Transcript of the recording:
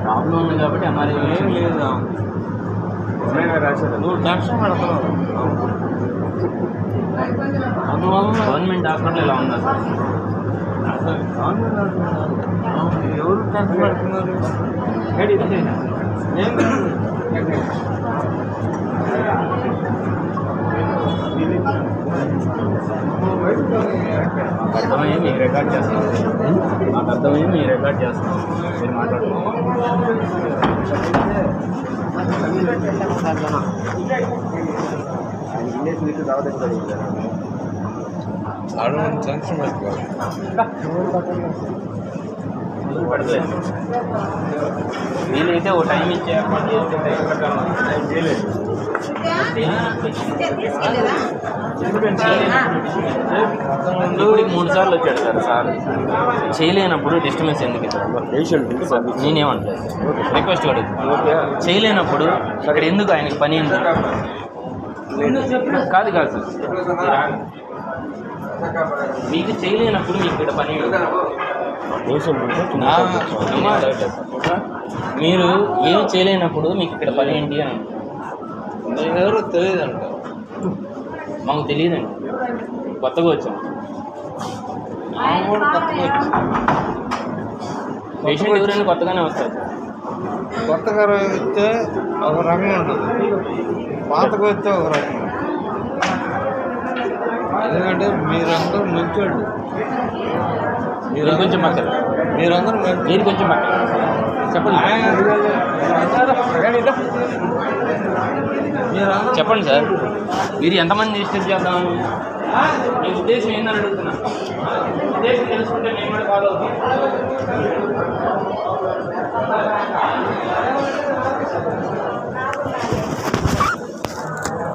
Problem ఉంది కాబట్టి మరి ఏం లేదు రాశారు. నువ్వు టెన్షన్ పడుతున్నావు. అందువల్ల గవర్నమెంట్ హాస్పిటల్ ఇలా ఉందా సార్? ఎవరు టెన్షన్ పడుతున్నారు? అర్థమయ్యి మీరు రికార్డ్ చేస్తున్నాం. నాకు అర్థమయ్యి మీరు రికార్డ్ చేస్తున్నాం. మీరు మాట్లాడుతున్నాం. టెన్షన్ పడలేదు. వీలైతే ఓ టైం ఇచ్చే ఇప్పుడు 3 సార్లు వచ్చాడు సార్. చేయలేనప్పుడు డిస్టర్బెన్స్ ఎందుకు ఇస్తారు? నేనేమంటాను రిక్వెస్ట్ అడుగుతాను. చేయలేనప్పుడు అక్కడ ఎందుకు ఆయనకి పని ఎందుకు? కాదు సార్, మీకు చేయలేనప్పుడు మీకు ఇక్కడ పని మీరు ఏం చేయలేనప్పుడు మీకు ఇక్కడ పని ఏంటి అని ఎవరో తెలియదంట. మాకు తెలియదండి, కొత్తగా వచ్చాం. పేషెంట్ ఎవరైనా కొత్తగానే వస్తారు. కొత్తగా వస్తే ఒక రకం ఉంటుంది, పాతకు వస్తే ఒక రకం. ఎందుకంటే మీరందరూ మంచోళ్ళు. మీరు కొంచెం పక్కన, మీరందరూ మీరు కొంచెం పక్కన చెప్పండి సార్. మీరు ఎంతమంది డిస్టర్బ్ చేద్దాం? మీ ఉద్దేశం ఏందని అడుగుతున్నా. ఉద్దేశం తెలుసుకుంటే నేను కూడా ఫాలో అవుతాను.